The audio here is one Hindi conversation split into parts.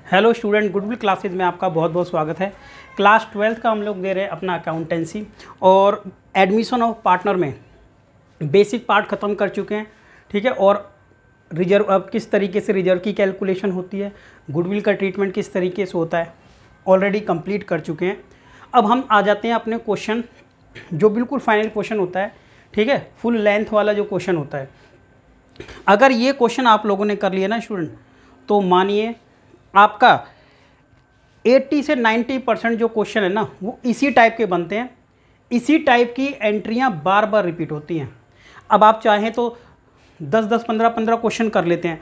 हेलो स्टूडेंट, गुडविल क्लासेज में आपका बहुत बहुत स्वागत है। क्लास 12th का हम लोग दे रहे हैं अपना अकाउंटेंसी और एडमिशन ऑफ पार्टनर में बेसिक पार्ट ख़त्म कर चुके हैं, ठीक है। और रिजर्व अब किस तरीके से रिजर्व की कैलकुलेशन होती है, गुडविल का ट्रीटमेंट किस तरीके से होता है, ऑलरेडी कंप्लीट कर चुके हैं। अब हम आ जाते हैं अपने क्वेश्चन, जो बिल्कुल फाइनल क्वेश्चन होता है, ठीक है, फुल लेंथ वाला जो क्वेश्चन होता है। अगर ये क्वेश्चन आप लोगों ने कर लिया ना स्टूडेंट, तो मानिए आपका 80 से 90% जो क्वेश्चन है ना वो इसी टाइप के बनते हैं। इसी टाइप की एंट्रियां बार बार रिपीट होती हैं। अब आप चाहें तो 10-10, 15-15 क्वेश्चन कर लेते हैं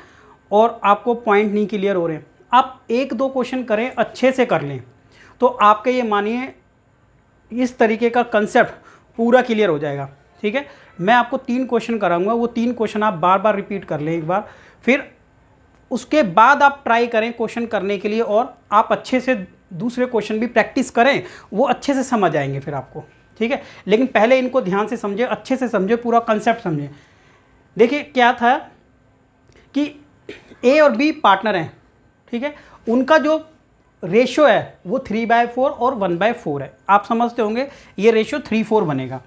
और आपको पॉइंट नहीं क्लियर हो रहे हैं, आप 1-2 क्वेश्चन करें, अच्छे से कर लें, तो आपके ये मानिए इस तरीके का कंसेप्ट पूरा क्लियर हो जाएगा, ठीक है। मैं आपको 3 क्वेश्चन कराऊंगा, वो 3 क्वेश्चन आप बार बार रिपीट कर लें एक बार, फिर उसके बाद आप ट्राई करें क्वेश्चन करने के लिए और आप अच्छे से दूसरे क्वेश्चन भी प्रैक्टिस करें, वो अच्छे से समझ आएंगे फिर आपको, ठीक है। लेकिन पहले इनको ध्यान से समझे, अच्छे से समझे, पूरा कंसेप्ट समझे। देखिए क्या था कि ए और बी पार्टनर हैं, ठीक है, उनका जो रेशियो है वो 3/4 और 1/4 है। आप समझते होंगे ये रेशियो 3/4 बनेगा,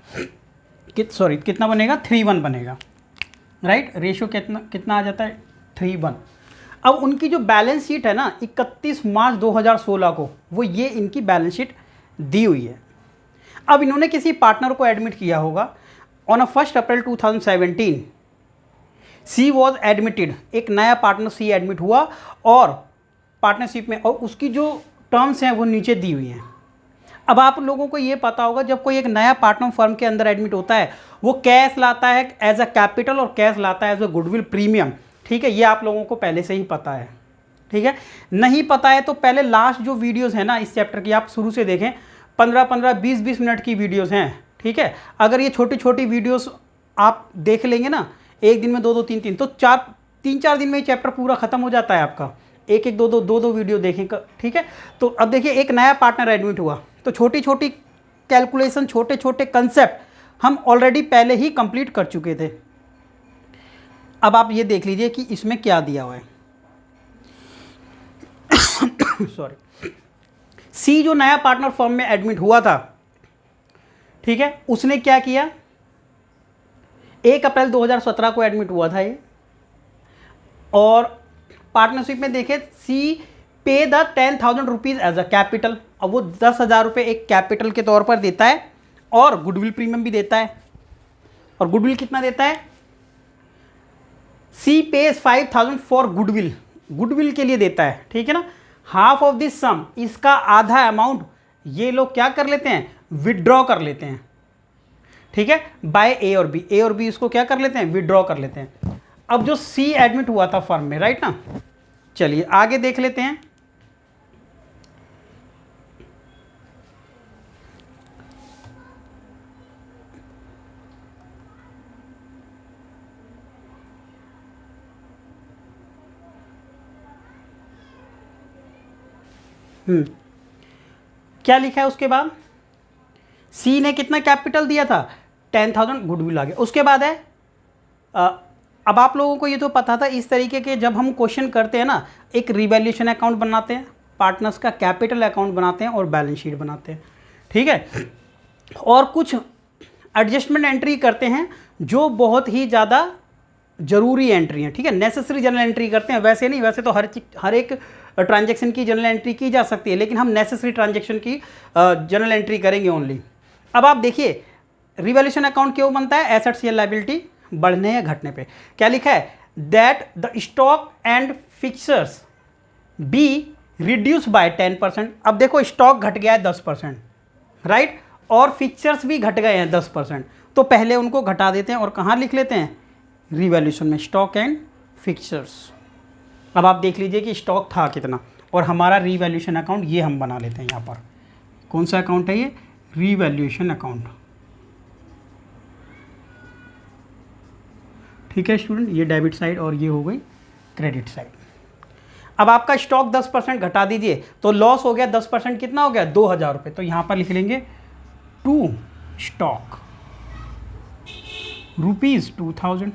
कितना बनेगा, 3:1 बनेगा, राइट। रेशियो कितना आ जाता है, 3:1। अब उनकी जो बैलेंस शीट है ना 31 मार्च 2016 को, वो ये इनकी बैलेंस शीट दी हुई है। अब इन्होंने किसी पार्टनर को एडमिट किया होगा on 1 April 2017। She was admitted, एक नया पार्टनर सी एडमिट हुआ और पार्टनरशिप में, और उसकी जो टर्म्स हैं वो नीचे दी हुई हैं। अब आप लोगों को ये पता होगा जब कोई एक नया पार्टनर फर्म के अंदर एडमिट होता है वो कैश लाता है एज अ कैपिटल और कैश लाता है एज अ गुडविल प्रीमियम, ठीक है। ये आप लोगों को पहले से ही पता है, ठीक है। नहीं पता है तो पहले लास्ट जो वीडियोस हैं ना इस चैप्टर की आप शुरू से देखें, 15-15, 20-20 मिनट की वीडियोस हैं, ठीक है। अगर ये छोटी छोटी वीडियोस आप देख लेंगे ना, एक दिन में 2-2, 3-3, तो 3-4 दिन में ये चैप्टर पूरा खत्म हो जाता है आपका। एक 2-2 वीडियो देखें, ठीक है। तो अब देखिए एक नया पार्टनर एडमिट हुआ तो छोटी छोटी कैलकुलेशन, छोटे छोटे कंसेप्ट हम ऑलरेडी पहले ही कंप्लीट कर चुके थे। अब आप ये देख लीजिए कि इसमें क्या दिया हुआ है। सॉरी, सी जो नया पार्टनर फर्म में एडमिट हुआ था, ठीक है, उसने क्या किया, 1 अप्रैल 2017 को एडमिट हुआ था ये, और पार्टनरशिप में देखे she pay the 10,000 rupees as a capital. अब वो 10,000 रुपये एक कैपिटल के तौर पर देता है और गुडविल प्रीमियम भी देता है। और गुडविल कितना देता है, सी पेज 5,000 फॉर गुडविल, गुडविल के लिए देता है, ठीक है ना। हाफ ऑफ दिस सम, इसका आधा अमाउंट ये लोग क्या कर लेते हैं, विड्रॉ कर लेते हैं, ठीक है, बाय ए और बी। ए और बी इसको क्या कर लेते हैं, विड्रॉ कर लेते हैं। अब जो सी एडमिट हुआ था फर्म में, राइट ना, चलिए आगे देख लेते हैं। क्या लिखा है उसके बाद, सी ने कितना कैपिटल दिया था, 10,000, गुडविल आ गया। उसके बाद है अब आप लोगों को ये तो पता था इस तरीके के जब हम क्वेश्चन करते हैं ना, एक रिवैल्यूएशन अकाउंट बनाते हैं, पार्टनर्स का कैपिटल अकाउंट बनाते हैं और बैलेंस शीट बनाते हैं, ठीक है। और कुछ एडजस्टमेंट एंट्री करते हैं जो बहुत ही ज़्यादा जरूरी एंट्री है, ठीक है, नेसेसरी जनरल एंट्री करते हैं। वैसे नहीं, वैसे तो हर एक ट्रांजैक्शन की जनरल एंट्री की जा सकती है, लेकिन हम नेसेसरी ट्रांजैक्शन की जनरल एंट्री करेंगे ओनली। अब आप देखिए रिवैल्यूएशन अकाउंट क्यों बनता है, एसेट्स या लायबिलिटी बढ़ने या घटने पे। क्या लिखा है, that the stock and fixtures be reduce by 10%। अब देखो स्टॉक घट गया है 10%, राइट, और फिक्चर्स भी घट गए हैं 10%, तो पहले उनको घटा देते हैं और कहाँ लिख लेते हैं, रिवैल्यूएशन में, स्टॉक एंड फिक्चर्स। अब आप देख लीजिए कि स्टॉक था कितना, और हमारा रिवैल्यूएशन अकाउंट ये हम बना लेते हैं। यहाँ पर कौन सा अकाउंट है ये, रिवैल्यूएशन अकाउंट, ठीक है स्टूडेंट। ये डेबिट साइड और ये हो गई क्रेडिट साइड। अब आपका स्टॉक 10% घटा दीजिए तो लॉस हो गया 10%, कितना हो गया, 2,000 रुपये। तो यहाँ पर लिख लेंगे टू स्टॉक ₹2,000,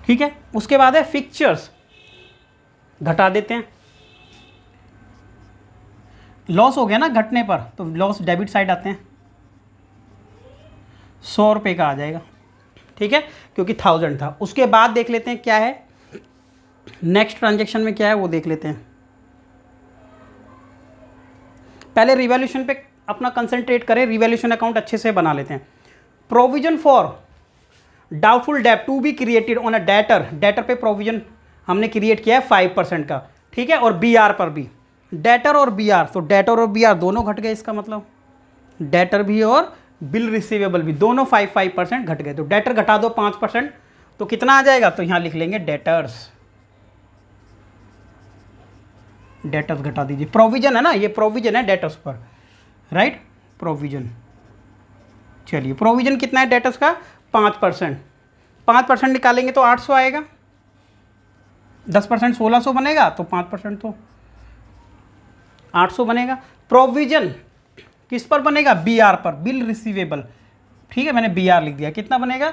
ठीक है। उसके बाद है फिक्चर्स, घटा देते हैं, लॉस हो गया ना घटने पर, तो लॉस डेबिट साइड आते हैं, 100 रुपये का आ जाएगा, ठीक है, क्योंकि 1000 था। उसके बाद देख लेते हैं क्या है नेक्स्ट ट्रांजेक्शन में, क्या है वो देख लेते हैं। पहले रिवैल्यूएशन पे अपना कंसंट्रेट करें, रिवैल्यूएशन अकाउंट अच्छे से बना लेते हैं। Provision for doubtful debt to be created on a debtor, debtor पे प्रोविजन हमने क्रिएट किया है 5% का, ठीक है, और बी आर पर भी, डेटर और बी आर, तो डेटर और बी आर दोनों घट गए, इसका मतलब डेटर भी और बिल रिसीवेबल भी दोनों 5% घट गए। तो डेटर घटा दो 5%, तो कितना आ जाएगा, तो यहाँ लिख लेंगे डेटर्स, डेटर्स घटा दीजिए, प्रोविजन है ना, ये प्रोविजन है डेटर्स पर, राइट, प्रोविजन। चलिए प्रोविजन कितना है डेटर्स का, 5%, 5% निकालेंगे तो 800 आएगा, 10% 1600 बनेगा, तो 5% तो 800 बनेगा। प्रोविजन किस पर बनेगा, बी आर पर, बिल रिसीवेबल, ठीक है, मैंने बी आर लिख दिया, कितना बनेगा,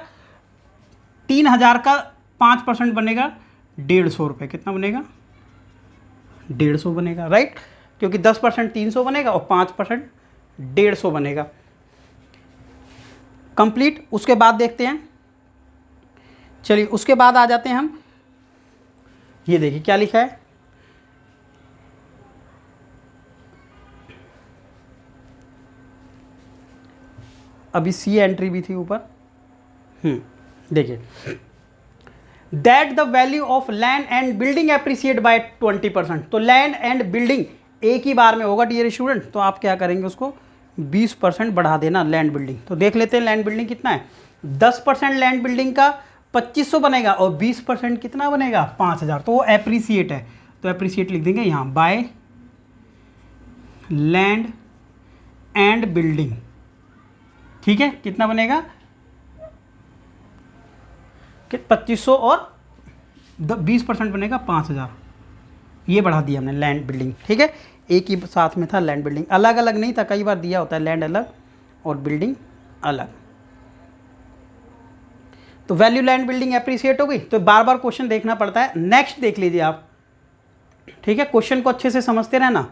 3000 का 5% बनेगा 150 रुपये, कितना बनेगा, 150 बनेगा, राइट, क्योंकि 10% 300 बनेगा और 5% 150 बनेगा, कंप्लीट। उसके बाद देखते हैं, चलिए उसके बाद आ जाते हैं हम, ये देखिए क्या लिखा है, अभी सी एंट्री भी थी ऊपर, देखिए, that the value of land and building appreciate by 20%, तो लैंड एंड बिल्डिंग एक ही बार में होगा डियर स्टूडेंट, तो आप क्या करेंगे उसको 20% बढ़ा देना लैंड बिल्डिंग। तो देख लेते हैं लैंड बिल्डिंग कितना है, 10% लैंड बिल्डिंग का 2500 बनेगा और 20% कितना बनेगा 5000, तो वो एप्रिसिएट है, तो एप्रिसिएट लिख देंगे यहाँ बाय लैंड एंड बिल्डिंग, ठीक है, कितना बनेगा कि 2500 और 20% बनेगा 5000, ये बढ़ा दिया हमने लैंड बिल्डिंग, ठीक है, एक ही साथ में था लैंड बिल्डिंग, अलग अलग नहीं था, कई बार दिया होता है लैंड अलग और बिल्डिंग अलग। तो वैल्यू लैंड बिल्डिंग एप्रिसिएट हो गई, तो बार बार क्वेश्चन देखना पड़ता है। नेक्स्ट देख लीजिए आप, ठीक है, क्वेश्चन को अच्छे से समझते रहना,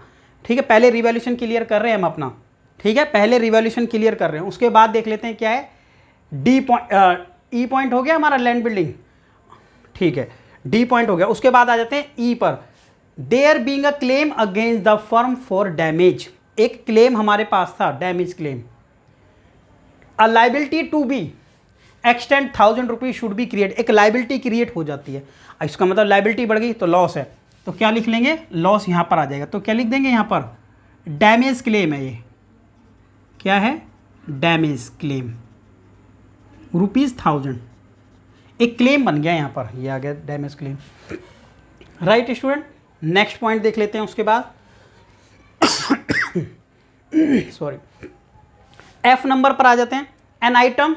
ठीक है, पहले रिवैल्यूएशन क्लियर कर रहे हैं हम अपना, ठीक है, पहले रिवैल्यूएशन क्लियर कर रहे हैं, उसके बाद देख लेते हैं क्या है, डी पॉइंट, ई पॉइंट हो गया हमारा लैंड बिल्डिंग, ठीक है, डी पॉइंट हो गया, उसके बाद आ जाते हैं ई पर, there being a claim against the firm for damage, एक क्लेम हमारे पास था damage claim, a liability to be extend 1000 rupees should be create, एक लाइबिलिटी क्रिएट हो जाती है, इसका मतलब लाइबिलिटी बढ़ गई तो लॉस है, तो क्या लिख लेंगे, लॉस यहाँ पर आ जाएगा, तो क्या लिख देंगे यहाँ पर, डैमेज क्लेम है, ये क्या है, डैमेज क्लेम ₹1000, एक क्लेम बन गया यहाँ पर, ये आ गया damage claim, right student. Next point देख लेते हैं उसके बाद, सॉरी, एफ नंबर पर आ जाते हैं, an item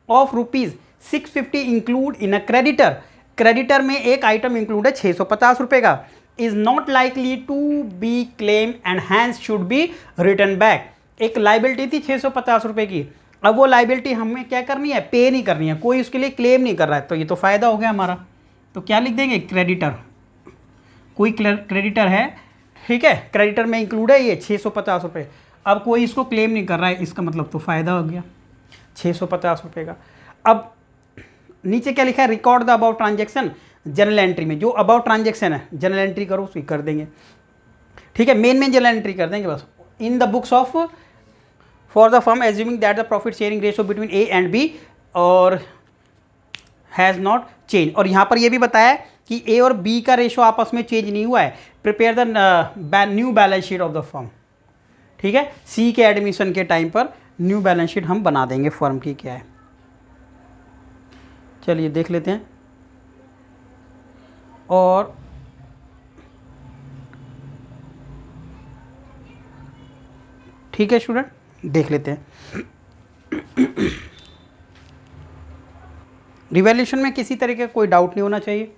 of ₹650 include in a creditor, creditor में एक आइटम इंक्लूड है 650 रुपये का, is not likely to be claim and hence should be return back, एक लाइबिलिटी थी 650 रुपये की, अब वो लाइबिलिटी हमें क्या करनी है, पे नहीं करनी है, कोई उसके लिए क्लेम नहीं कर रहा है, तो ये तो फ़ायदा हो गया हमारा, तो क्या लिख देंगे, क्रेडिटर, कोई क्रेडिटर है, ठीक है, क्रेडिटर में इंक्लूड है ये 650 रुपये, अब कोई इसको क्लेम नहीं कर रहा है, इसका मतलब तो फ़ायदा हो गया 650 रुपये का। अब नीचे क्या लिखा है, record the about transaction general entry में, जो अबाउट ट्रांजेक्शन है जनरल एंट्री करो उसकी कर देंगे, ठीक है, मेन जनरल एंट्री कर देंगे बस, in the books of for the firm assuming that the profit sharing ratio between A and B और हैज़ नॉट चेंज, और यहाँ पर ये भी बताया कि ए और बी का रेशो आपस में चेंज नहीं हुआ है, prepare the new balance sheet of the firm, ठीक है, सी के एडमिशन के टाइम पर न्यू बैलेंस शीट हम बना देंगे फर्म की क्या है। चलिए देख लेते हैं, और ठीक है स्टूडेंट, देख लेते हैं, रिवैल्यूएशन में किसी तरह का कोई डाउट नहीं होना चाहिए।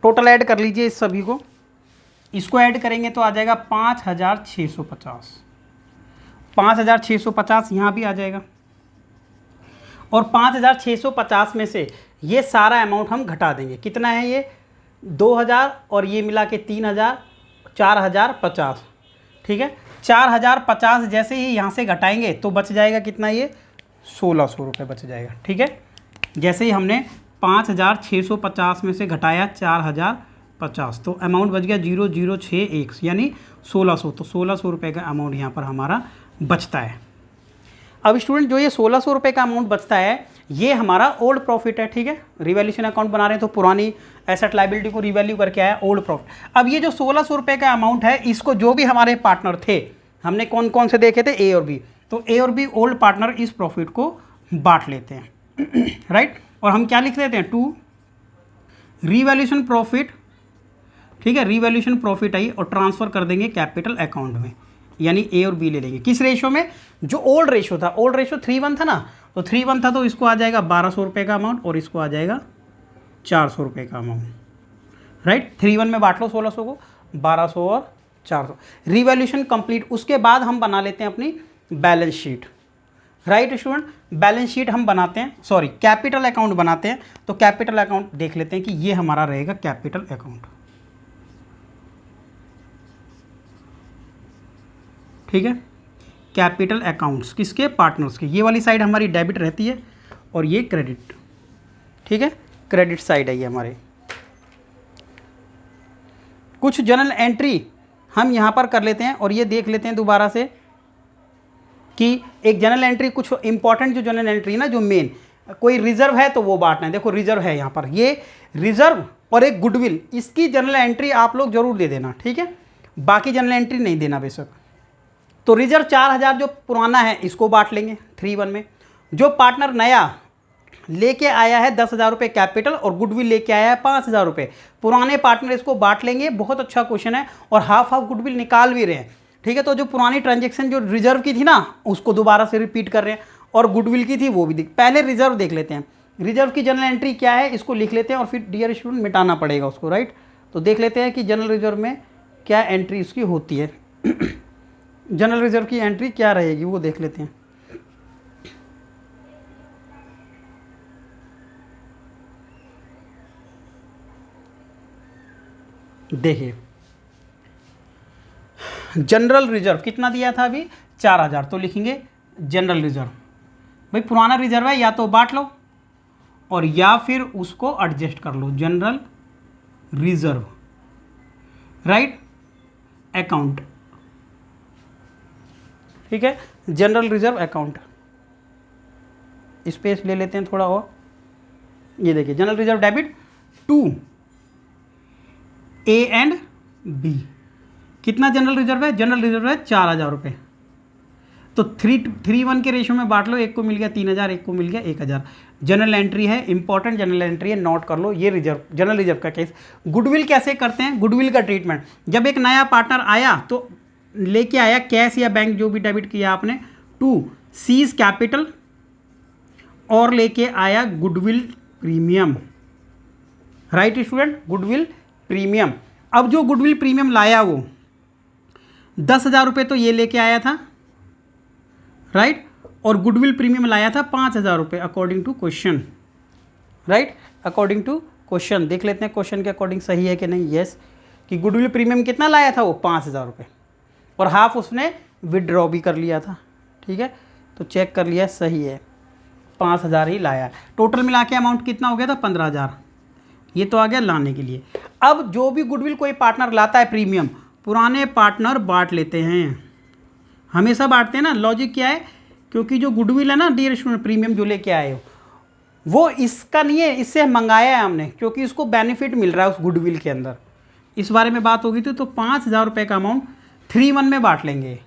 टोटल ऐड कर लीजिए इस सभी को, इसको ऐड करेंगे तो आ जाएगा 5650, 5650 यहाँ भी आ जाएगा, और 5650 में से ये सारा अमाउंट हम घटा देंगे, कितना है ये 2,000 और ये मिला के 3,000, 4,050, ठीक है। 4,050 जैसे ही यहाँ से घटाएंगे तो बच जाएगा कितना, ये 1,600 रुपये बच जाएगा, ठीक है। जैसे ही हमने 5,650 में से घटाया 4,050, तो अमाउंट बच गया 0,061 यानी 1,600। तो 1,600 रुपये का अमाउंट यहाँ पर हमारा बचता है। अब स्टूडेंट जो ये 1,600 रुपये का अमाउंट बचता है ये हमारा ओल्ड प्रॉफिट है, ठीक है। रिवैल्यूएशन अकाउंट बना रहे हैं तो पुरानी एसेट लायबिलिटी को रिवैल्यू करके आया ओल्ड प्रॉफिट। अब ये जो 1,600 रुपये का अमाउंट है इसको जो भी हमारे पार्टनर थे, हमने कौन कौन से देखे थे, ए और बी, तो ए और बी ओल्ड पार्टनर इस प्रॉफिट को बांट लेते हैं राइट। और हम क्या लिख लेते हैं, टू रिवैल्यूएशन प्रॉफिट, ठीक है। रिवैल्यूएशन प्रॉफिट आई और ट्रांसफर कर देंगे कैपिटल अकाउंट में, यानी ए और बी ले लेंगे। किस रेशो में, जो ओल्ड रेशो था, ओल्ड रेशो 3:1 था ना, तो 3:1 था तो इसको आ जाएगा 1,200 रुपये का अमाउंट और इसको आ जाएगा 400 रुपये का अमाउंट, राइट। 3:1 में बांट लो 1,600 को, 1,200 और 400, रिवैल्यूएशन कंप्लीट। उसके बाद हम बना लेते हैं अपनी balance sheet, right student. Balance sheet हम बनाते हैं, सॉरी कैपिटल अकाउंट बनाते हैं। तो कैपिटल अकाउंट देख लेते हैं कि ये हमारा रहेगा कैपिटल अकाउंट, ठीक है। कैपिटल अकाउंट्स किसके, पार्टनर्स के। ये वाली साइड हमारी डेबिट रहती है और ये क्रेडिट, ठीक है, क्रेडिट साइड है ये हमारे। कुछ जर्नल एंट्री हम यहाँ पर कर लेते हैं और ये देख लेते हैं दोबारा से कि एक जर्नल एंट्री, कुछ इंपॉर्टेंट जो जर्नल एंट्री ना, जो मेन कोई रिजर्व है तो वो बांटना है। देखो रिजर्व है यहाँ पर, ये रिजर्व और एक गुडविल, इसकी जर्नल एंट्री आप लोग जरूर दे देना, ठीक है। बाकी जर्नल एंट्री नहीं देना बेशक। तो रिजर्व 4,000 जो पुराना है इसको बांट लेंगे 3:1 में। जो पार्टनर नया लेके आया है 10,000 रुपये कैपिटल और गुडविल लेके आया है 5,000 रुपये, पुराने पार्टनर इसको बांट लेंगे। बहुत अच्छा क्वेश्चन है और हाफ गुडविल निकाल भी रहे हैं, ठीक है। तो जो पुरानी ट्रांजेक्शन जो रिजर्व की थी ना उसको दोबारा से रिपीट कर रहे हैं और गुडविल की थी वो भी पहले रिजर्व देख लेते हैं। रिजर्व की जनरल एंट्री क्या है इसको लिख लेते हैं और फिर डियर स्टूडेंट मिटाना पड़ेगा उसको, राइट। तो देख लेते हैं कि जनरल रिजर्व में क्या एंट्री उसकी होती है जनरल रिजर्व की एंट्री क्या रहेगी वो देख लेते हैं। देखिए जनरल रिजर्व कितना दिया था अभी, 4,000, तो लिखेंगे जनरल रिजर्व। भाई पुराना रिजर्व है, या तो बांट लो और या फिर उसको एडजस्ट कर लो, जनरल रिजर्व, राइट अकाउंट, ठीक है। जनरल रिजर्व अकाउंट, स्पेस ले लेते हैं थोड़ा और। ये देखिए general reserve debit to A and B. कितना जनरल रिजर्व है, जनरल रिजर्व है 4,000 रुपये। तो 3:1 के रेशो में बांट लो, एक को मिल गया 3,000, एक को मिल गया 1,000। जनरल एंट्री है, इंपॉर्टेंट जनरल एंट्री है, नोट कर लो। ये रिजर्व, जनरल रिजर्व का केस। गुडविल कैसे करते हैं, गुडविल का ट्रीटमेंट, जब एक नया पार्टनर आया तो लेके आया कैश या बैंक जो भी डेबिट किया आपने, टू सीज कैपिटल और लेके आया goodwill premium, right student, goodwill premium. अब जो गुडविल प्रीमियम लाया वो 10,000 रुपये तो ये लेके आया था, राइट, और गुडविल प्रीमियम लाया था 5,000 रुपये according to question, right, according to question. देख लेते हैं क्वेश्चन के अकॉर्डिंग सही है कि नहीं। यस, कि गुडविल प्रीमियम कितना लाया था वो 5,000 रुपये और हाफ उसने विदड्रॉ भी कर लिया था, ठीक है। तो चेक कर लिया सही है, 5,000 ही लाया। टोटल मिला के अमाउंट कितना हो गया था, 15,000। ये तो आ गया लाने के लिए। अब जो भी गुडविल कोई पार्टनर लाता है प्रीमियम, पुराने पार्टनर बांट लेते हैं, हमेशा बांटते हैं ना। लॉजिक क्या है, क्योंकि जो गुडविल है ना डियर स्टूडेंट, प्रीमियम जो लेके आए हो वो इसका नहीं है, इससे मंगाया है हमने, क्योंकि इसको बेनिफिट मिल रहा है उस गुडविल के अंदर। इस बारे में बात होगी तो 5,000 रुपये का अमाउंट 3:1 में बांट लेंगे,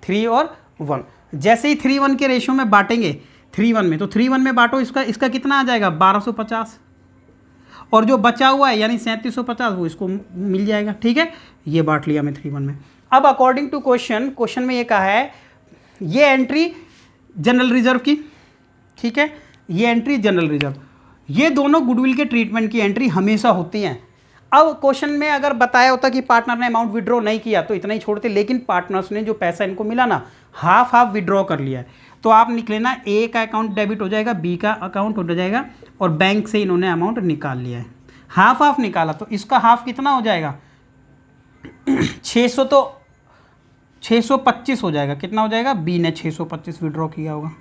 3 और 1। जैसे ही 3:1 के रेशियो में बांटेंगे 3:1 में, तो 3:1 में बांटो, इसका कितना आ जाएगा 1,250, और जो बचा हुआ है यानी 3,750 वो इसको मिल जाएगा, ठीक है। ये बांट लिया मैं 3:1 में। अब अकॉर्डिंग टू क्वेश्चन में ये कहा है ये एंट्री जनरल रिजर्व की, ठीक है, ये एंट्री जनरल रिजर्व, ये दोनों गुडविल के ट्रीटमेंट की एंट्री हमेशा होती हैं। अब क्वेश्चन में अगर बताया होता कि पार्टनर ने अमाउंट विड्रॉ नहीं किया तो इतना ही छोड़ते, लेकिन पार्टनर्स ने जो पैसा इनको मिला ना हाफ विड्रॉ कर लिया है, तो आप निकले ना, ए का अकाउंट डेबिट हो जाएगा, बी का अकाउंट हो जाएगा और बैंक से इन्होंने अमाउंट निकाल लिया है। हाफ हाफ निकाला तो इसका हाफ कितना हो जाएगा 600, तो 625 हो जाएगा। कितना हो जाएगा, बी ने 625 विड्रॉ किया होगा,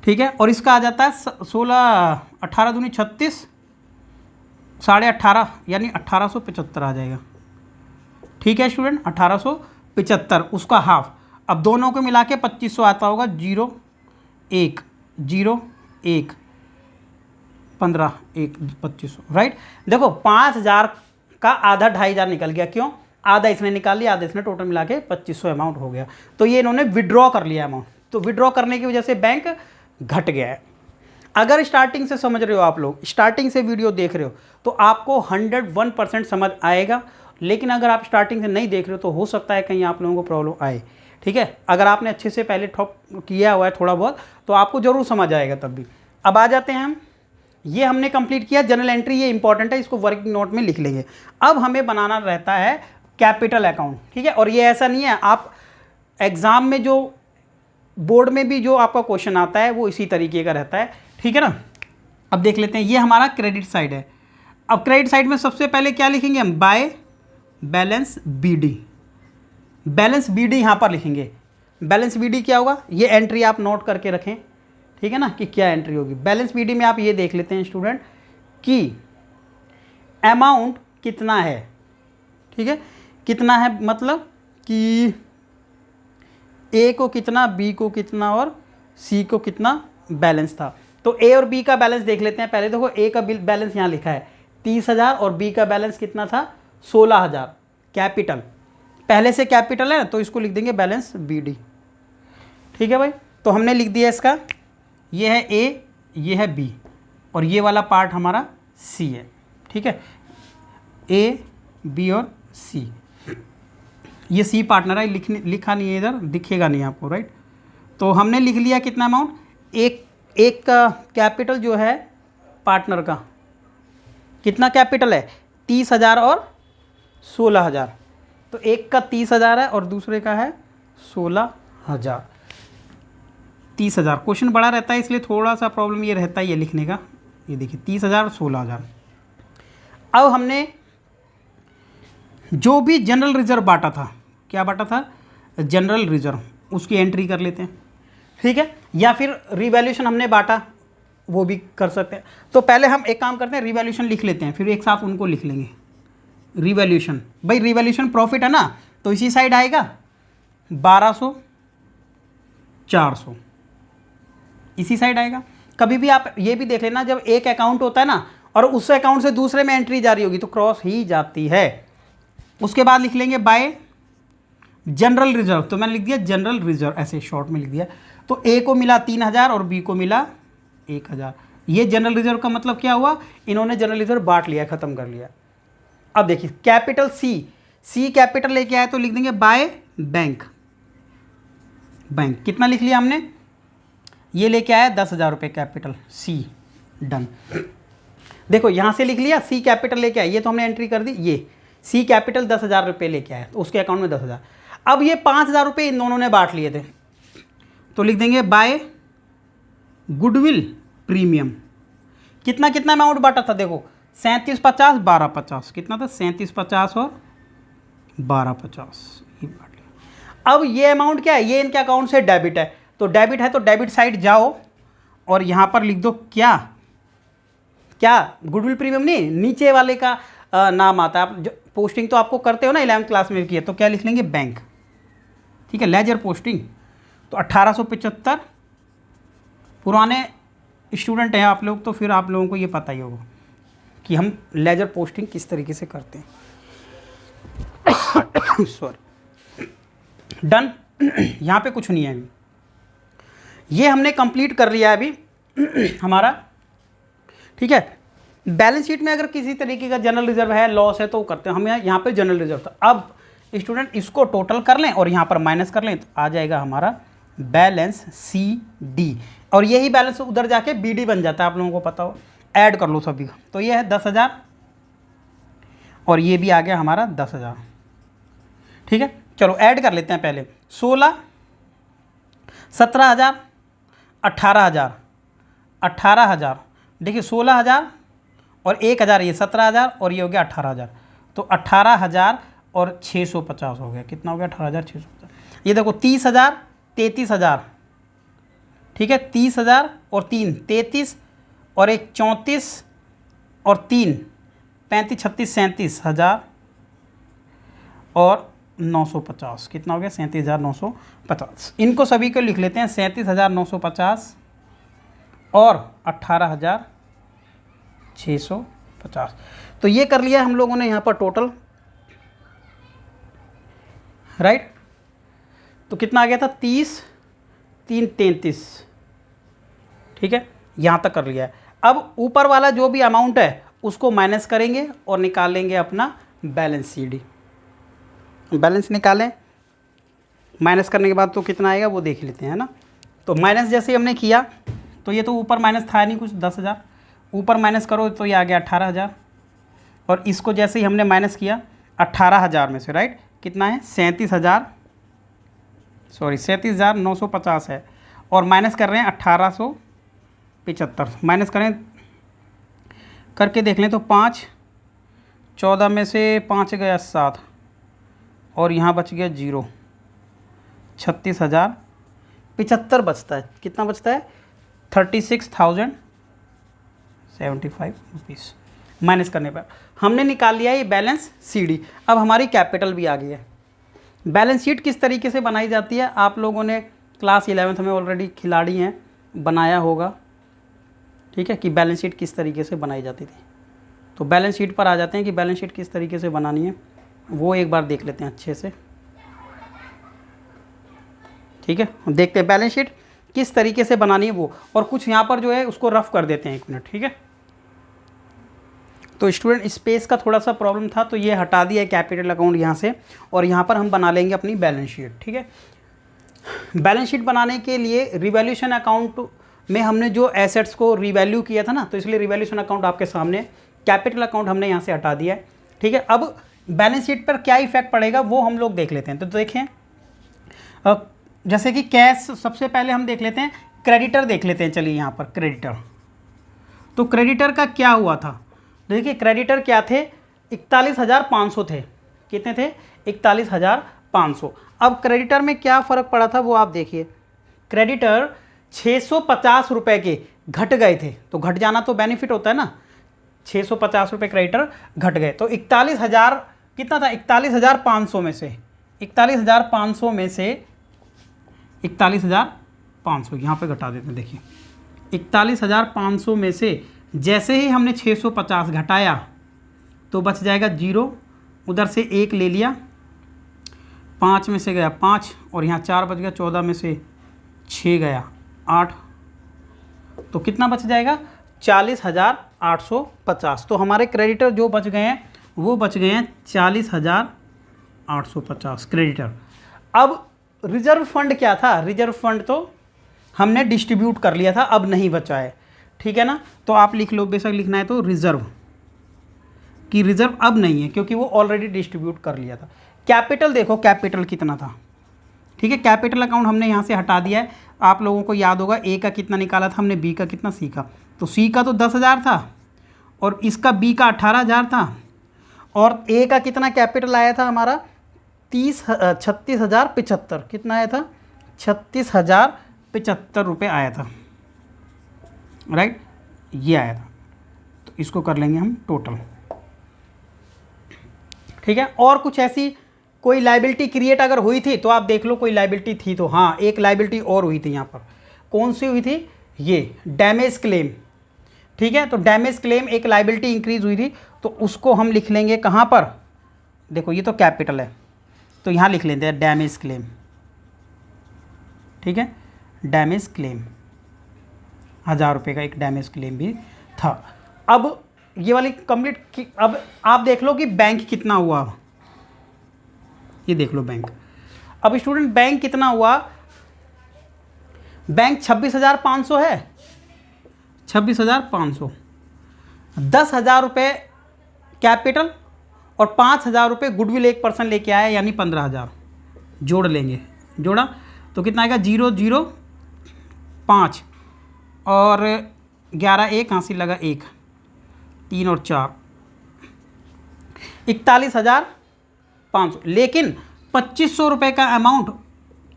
ठीक है। और इसका आ जाता है 16, 18 दूनी 36, 18.5 यानी 1875 आ जाएगा, ठीक है स्टूडेंट, 1875 उसका हाफ। अब दोनों को मिला के 2500 आता होगा, 0 1 0 1 15 1 2500, राइट। देखो 5000 का आधा 2500 निकल गया, क्यों, आधा इसने निकाल लिया, आधा इसने, टोटल मिला के 2500 अमाउंट हो गया। तो ये इन्होंने विड्रॉ कर लिया अमाउंट, तो विड्रॉ करने की वजह से बैंक घट गया है। अगर स्टार्टिंग से समझ रहे हो आप लोग, स्टार्टिंग से वीडियो देख रहे हो, तो आपको 101% समझ आएगा। लेकिन अगर आप स्टार्टिंग से नहीं देख रहे हो तो हो सकता है कहीं आप लोगों को प्रॉब्लम आए, ठीक है। अगर आपने अच्छे से पहले ठॉप किया हुआ है थोड़ा बहुत, तो आपको ज़रूर समझ आएगा तब भी। अब आ जाते हैं हम, ये हमने कंप्लीट किया जनरल एंट्री, ये इंपॉर्टेंट है, इसको वर्किंग नोट में लिख लेंगे। अब हमें बनाना रहता है कैपिटल अकाउंट, ठीक है। और ये ऐसा नहीं है, आप एग्ज़ाम में जो बोर्ड में भी जो आपका क्वेश्चन आता है वो इसी तरीके का रहता है, ठीक है ना। अब देख लेते हैं, ये हमारा क्रेडिट साइड है। अब क्रेडिट साइड में सबसे पहले क्या लिखेंगे हम, by balance BD, balance BD यहाँ पर लिखेंगे। बैलेंस बीडी क्या होगा, ये एंट्री आप नोट करके रखें, ठीक है ना, कि क्या एंट्री होगी। बैलेंस बीडी में आप ये देख लेते हैं स्टूडेंट कि अमाउंट कितना है, ठीक है, कितना है, मतलब कि ए को कितना, बी को कितना और सी को कितना बैलेंस था। तो ए और बी का बैलेंस देख लेते हैं पहले। देखो ए का बैलेंस यहाँ लिखा है 30,000 और बी का बैलेंस कितना था 16,000, कैपिटल, पहले से कैपिटल है तो इसको लिख देंगे बैलेंस बी डी, ठीक है भाई। तो हमने लिख दिया इसका, ये है ए, ये है बी और ये वाला पार्ट हमारा सी है, ठीक है, ए बी और सी। ये सी पार्टनर है, लिखा नहीं है इधर, दिखेगा नहीं आपको, राइट। तो हमने लिख लिया कितना अमाउंट, एक का कैपिटल जो है पार्टनर का कितना कैपिटल है 30,000 और 16,000, तो एक का 30,000 है और दूसरे का है 16,000। 30,000 क्वेश्चन बड़ा रहता है इसलिए थोड़ा सा प्रॉब्लम ये रहता है ये लिखने का। ये देखिए 30,000 और 16,000। अब हमने जो भी जनरल रिजर्व बांटा था, क्या बांटा था, जनरल रिजर्व, उसकी एंट्री कर लेते हैं, ठीक है। या फिर रिवैल्यूशन हमने बांटा, वो भी कर सकते हैं। तो पहले हम एक काम करते हैं, रिवैल्यूशन लिख लेते हैं, फिर एक साथ उनको लिख लेंगे। रिवैल्यूशन, भाई रिवैल्यूशन प्रॉफिट है ना, तो इसी साइड आएगा 1200 400, इसी साइड आएगा। कभी भी आप ये भी देख लेना, जब एक अकाउंट होता है ना और उस अकाउंट से दूसरे में एंट्री जारी होगी तो क्रॉस ही जाती है। उसके बाद लिख लेंगे बाय जनरल रिजर्व, तो मैंने लिख दिया जनरल रिजर्व, ऐसे शॉर्ट में लिख दिया। तो ए को मिला 3,000 और बी को मिला 1,000। ये जनरल रिजर्व का मतलब क्या हुआ, इन्होंने जनरल रिजर्व बांट लिया, खत्म कर लिया। अब देखिए कैपिटल सी कैपिटल लेके आए तो लिख देंगे बाय बैंक, बैंक कितना लिख लिया हमने, ये लेके आया 10,000 रुपये कैपिटल सी, डन। देखो यहाँ से लिख लिया सी कैपिटल लेके आया, ये तो हमने एंट्री कर दी, ये सी कैपिटल 10,000 रुपये लेके आया तो उसके अकाउंट में 10,000। अब ये 5,000 रुपये इन दोनों ने बांट लिए थे, तो लिख देंगे बाय गुडविल प्रीमियम। कितना कितना अमाउंट बांटा था, देखो 3750 1250, कितना था 3750 और 1250, ये बांट लिया। अब ये अमाउंट क्या है, ये इनके अकाउंट से डेबिट है, तो डेबिट है तो डेबिट साइड जाओ और यहाँ पर लिख दो क्या क्या, गुडविल प्रीमियम नहीं, नीचे वाले का नाम आता है। आप जो पोस्टिंग तो आपको करते हो ना 11th क्लास में की है, तो क्या लिख लेंगे बैंक, ठीक है, लेजर पोस्टिंग। तो 1875, पुराने स्टूडेंट हैं आप लोग तो फिर आप लोगों को ये पता ही होगा कि हम लेजर पोस्टिंग किस तरीके से करते हैं। Sorry, done. यहाँ पे कुछ नहीं है अभी, ये हमने कंप्लीट कर लिया है अभी हमारा, ठीक है। बैलेंस शीट में अगर किसी तरीके का जनरल रिजर्व है, लॉस है तो करते हैं हम, यहाँ पे जनरल रिजर्व था। अब स्टूडेंट इसको टोटल कर लें और यहाँ पर माइनस कर लें तो आ जाएगा हमारा बैलेंस सी डी, और यही बैलेंस उधर जाके बी डी बन जाता है, आप लोगों को पता हो। ऐड कर लो सभी का, तो ये है 10,000 और ये भी आ गया हमारा 10,000, ठीक है। चलो ऐड कर लेते हैं पहले, 16 17,000 18,000 18,000, देखिए 16,000 और 1,000 ये 17,000 और ये हो गया 18,000। तो 18,000 और 650 हो गया। कितना हो गया? 18,650। ये देखो 30,000 33,000, ठीक है, 30,000 और 3 33 और 1 34 और 3 35 36 37,000 और 950। कितना हो गया? 37,950। इनको सभी को लिख लेते हैं, 37,950 और 18,650। तो ये कर लिया हम लोगों ने यहाँ पर टोटल, राइट। तो कितना आ गया था? 30 3 33, ठीक है, यहाँ तक कर लिया है। अब ऊपर वाला जो भी अमाउंट है उसको माइनस करेंगे और निकाल लेंगे अपना बैलेंस CD। बैलेंस निकालें, माइनस करने के बाद तो कितना आएगा वो देख लेते हैं ना। तो माइनस जैसे ही हमने किया तो ये तो ऊपर माइनस था नहीं कुछ, 10,000 ऊपर माइनस करो तो ये आ गया 18,000। और इसको जैसे ही हमने माइनस किया 18,000 में से, राइट, कितना है? 37,950 है। और माइनस कर रहे हैं 1875। माइनस करें करके देख लें तो 5 14 में से 5 गया 7 और यहाँ बच गया 0, 36,075 बचता है। कितना बचता है? 36,075 रुपीज़। माइनस करने पर हमने निकाल लिया ये बैलेंस CD। अब हमारी कैपिटल भी आ गई है। बैलेंस शीट किस तरीके से बनाई जाती है आप लोगों ने क्लास 11th में ऑलरेडी खिलाड़ी हैं, बनाया होगा, ठीक है, कि बैलेंस शीट किस तरीके से बनाई जाती थी। तो बैलेंस शीट पर आ जाते हैं कि बैलेंस शीट किस तरीके से बनानी है, वो एक बार देख लेते हैं अच्छे से, ठीक है। हम देखते हैं बैलेंस शीट किस तरीके से बनानी है वो, और कुछ यहाँ पर जो है उसको रफ कर देते हैं। 1 मिनट, ठीक है। तो स्टूडेंट स्पेस का थोड़ा सा प्रॉब्लम था तो ये हटा दिया है कैपिटल अकाउंट यहाँ से, और यहाँ पर हम बना लेंगे अपनी बैलेंस शीट, ठीक है। बैलेंस शीट बनाने के लिए रिवैल्यूएशन अकाउंट में हमने जो एसेट्स को रिवैल्यू किया था ना, तो इसलिए रिवैल्यूएशन अकाउंट आपके सामने, कैपिटल अकाउंट हमने यहाँ से हटा दिया है, ठीक है। अब बैलेंस शीट पर क्या इफेक्ट पड़ेगा वो हम लोग देख लेते हैं। तो देखें, जैसे कि कैश सबसे पहले हम देख लेते हैं, क्रेडिटर देख लेते हैं। चलिए यहाँ पर क्रेडिटर, तो क्रेडिटर का क्या हुआ था? देखिए क्रेडिटर क्या थे? 41,500 थे। कितने थे? 41,500। अब क्रेडिटर में क्या फ़र्क पड़ा था वो आप देखिए। क्रेडिटर 650 रुपये के घट गए थे, तो घट जाना तो बेनिफिट होता है ना। 650 रुपये क्रेडिटर घट गए, तो 41,000 कितना था? 41,500 में से 41,500 में से 41,500 यहाँ पे घटा देते हैं। देखिए 41,500 में से जैसे ही हमने 650 घटाया तो बच जाएगा 0, उधर से 1 ले लिया, 5 में से गया 5 और यहाँ 4 बच गया, 14 में से 6 गया 8, तो कितना बच जाएगा? 40,850। तो हमारे क्रेडिटर जो बच गए हैं वो बच गए हैं 40,850 क्रेडिटर। अब रिजर्व फंड क्या था? रिजर्व फंड तो हमने डिस्ट्रीब्यूट कर लिया था, अब नहीं बचा है, ठीक है ना। तो आप लिख लो, बेशक लिखना है तो रिजर्व, कि रिजर्व अब नहीं है क्योंकि वो ऑलरेडी डिस्ट्रीब्यूट कर लिया था। कैपिटल देखो, कैपिटल कितना था, ठीक है। कैपिटल अकाउंट हमने यहाँ से हटा दिया है। आप लोगों को याद होगा ए का कितना निकाला था हमने, बी का कितना, सी का। तो सी का तो 10,000 था और इसका बी का 18,000 था, और ए का कितना कैपिटल आया था हमारा? 36,075। कितना आया था? 36,075 रुपये आया था, राइट, ये आया था। तो इसको कर लेंगे हम टोटल, ठीक है। और कुछ ऐसी कोई लाइबिलिटी क्रिएट अगर हुई थी तो आप देख लो, कोई लाइबिलिटी थी तो हाँ, एक लाइबिलिटी और हुई थी यहाँ पर। कौन सी हुई थी? ये डैमेज क्लेम, ठीक है। तो डैमेज क्लेम एक लाइबिलिटी इंक्रीज हुई थी, तो उसको हम लिख लेंगे कहाँ पर? देखो ये तो कैपिटल है, तो यहाँ लिख लेते हैं डैमेज क्लेम, ठीक है। डैमेज क्लेम 1,000 रुपये का एक डैमेज क्लेम भी था। अब ये वाली कंप्लीट। अब आप देख लो कि बैंक कितना हुआ, ये देख लो बैंक। अब स्टूडेंट बैंक कितना हुआ? बैंक 26,500 है, 26,500। 10,000 रुपये कैपिटल और 5,000 रुपये गुडविल एक पर्सन लेके आया, यानी 15,000 जोड़ लेंगे। जोड़ा तो कितना आएगा? 0 0 5 और 11 1 हासिल लगा 1, 3 और 4 41,500, लेकिन 2500 रुपये का अमाउंट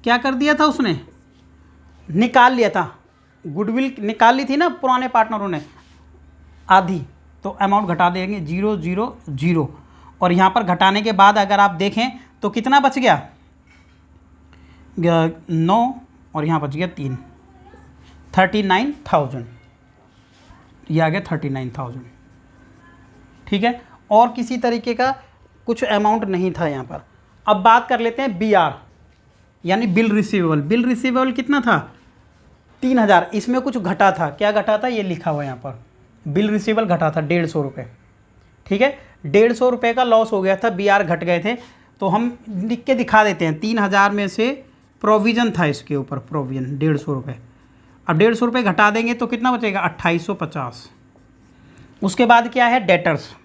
क्या कर दिया था उसने, निकाल लिया था, गुडविल निकाल ली थी ना पुराने पार्टनरों ने आधी, तो अमाउंट घटा देंगे 000 और यहाँ पर घटाने के बाद अगर आप देखें तो कितना बच गया, 9 और यहाँ बच गया 3, 39,000, ये आ गया 39,000। ठीक है, और किसी तरीके का कुछ अमाउंट नहीं था यहाँ पर। अब बात कर लेते हैं BR यानी बिल रिसीवेबल। बिल रिसीवेबल कितना था, 3,000। इसमें कुछ घटा था, क्या घटा था, ये लिखा हुआ है यहाँ पर, बिल रिसीवेबल घटा था 150 रुपये। ठीक है, 150 रुपये का लॉस हो गया था, BR घट गए थे, तो हम लिख के दिखा देते हैं। 3,000 में से प्रोविज़न था इसके ऊपर, प्रोविज़न 150 रुपये। अब 150 रुपये घटा देंगे तो कितना बचेगा, 2850। उसके बाद क्या है, डेटर्स।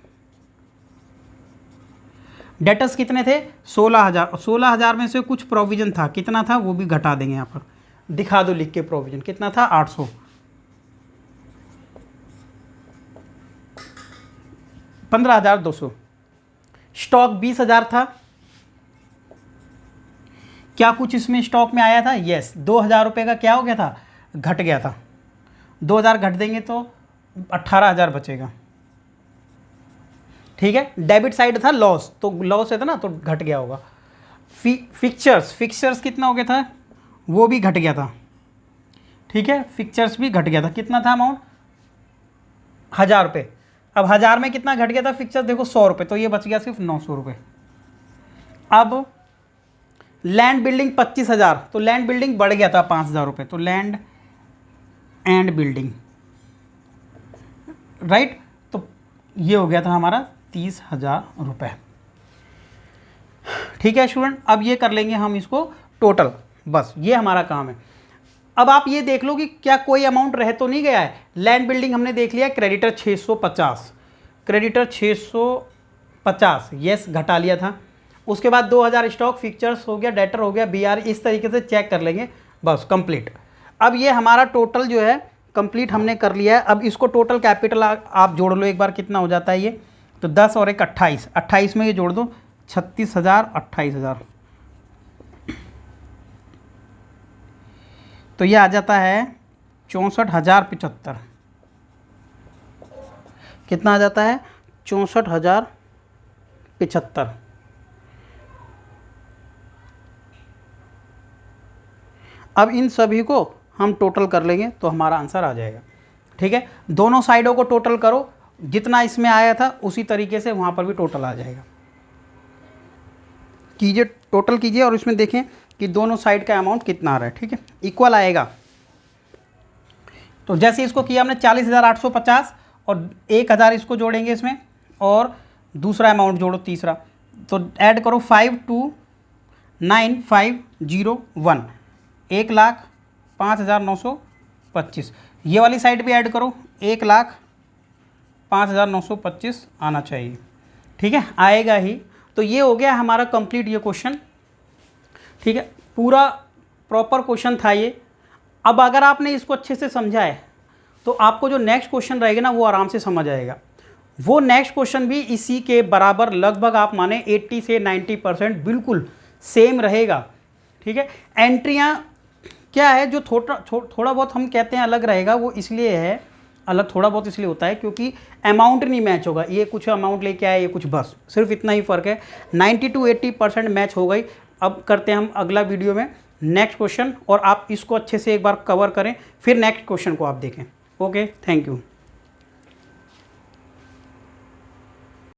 डेटर्स कितने थे, 16,000। 16,000 में से कुछ प्रोविज़न था, कितना था वो भी घटा देंगे, यहाँ पर दिखा दो लिख के, प्रोविज़न कितना था, 800। 15,200। स्टॉक 20,000 था, क्या कुछ इसमें स्टॉक में आया था, यस। 2,000 रुपये का क्या हो गया था, घट गया था। 2,000 घट देंगे तो 18,000 बचेगा। ठीक है, डेबिट साइड था लॉस, तो लॉस है था ना, तो घट गया होगा। फिक्चर्स कितना हो गया था, वो भी घट गया था। ठीक है, फिक्चर्स भी घट गया था, कितना था अमाउंट, 1,000 रुपये। अब 1,000 में कितना घट गया था फिक्चर्स, देखो 100 रुपये, तो ये बच गया सिर्फ 900 रुपये। अब लैंड बिल्डिंग 25,000, तो लैंड बिल्डिंग बढ़ गया था 5,000 रुपये, तो लैंड एंड बिल्डिंग, राइट, तो ये हो गया था हमारा 30,000 रुपये। ठीक है स्टूडेंट, अब ये कर लेंगे हम इसको टोटल, बस ये हमारा काम है। अब आप ये देख लो कि क्या कोई अमाउंट रह तो नहीं गया है। लैंड बिल्डिंग हमने देख लिया, क्रेडिटर 650, क्रेडिटर 650, यस घटा लिया था। उसके बाद 2,000 स्टॉक, फिक्चर्स हो गया, डेटर हो गया, BR, इस तरीके से चेक कर लेंगे, बस कंप्लीट। अब ये हमारा टोटल जो है कंप्लीट हमने कर लिया है। अब इसको टोटल कैपिटल आप जोड़ लो एक बार, कितना हो जाता है ये, तो 10 और 1 28, 28 में ये जोड़ दो, 36,000, 28,000, तो ये आ जाता है 64,075। कितना आ जाता है, 64,075। अब इन सभी को हम टोटल कर लेंगे तो हमारा आंसर आ जाएगा। ठीक है, दोनों साइडों को टोटल करो, जितना इसमें आया था उसी तरीके से वहाँ पर भी टोटल आ जाएगा। कीजिए, टोटल कीजिए और इसमें देखें कि दोनों साइड का अमाउंट कितना आ रहा है। ठीक है, इक्वल आएगा। तो जैसे इसको किया हमने 40,850 और 1,000 इसको जोड़ेंगे इसमें, और दूसरा अमाउंट जोड़ो तीसरा, तो ऐड करो 529501, 1,05,925। ये वाली साइड भी ऐड करो, 1,05,925 आना चाहिए। ठीक है, आएगा ही। तो ये हो गया हमारा कंप्लीट ये क्वेश्चन। ठीक है, पूरा प्रॉपर क्वेश्चन था ये। अब अगर आपने इसको अच्छे से समझा है तो आपको जो नेक्स्ट क्वेश्चन रहेगा ना वो आराम से समझ आएगा। वो नेक्स्ट क्वेश्चन भी इसी के बराबर, लगभग आप माने 80 से 90% बिल्कुल सेम रहेगा। ठीक है, एंट्रियाँ क्या है, जो थोड़ा बहुत हम कहते हैं अलग रहेगा, वो इसलिए है अलग, थोड़ा बहुत इसलिए होता है क्योंकि अमाउंट नहीं मैच होगा। ये कुछ अमाउंट लेके आए, ये कुछ, बस सिर्फ इतना ही फ़र्क है। 90 to 80% मैच हो गई। अब करते हैं हम अगला वीडियो में नेक्स्ट क्वेश्चन, और आप इसको अच्छे से एक बार कवर करें, फिर नेक्स्ट क्वेश्चन को आप देखें। Okay, thank you.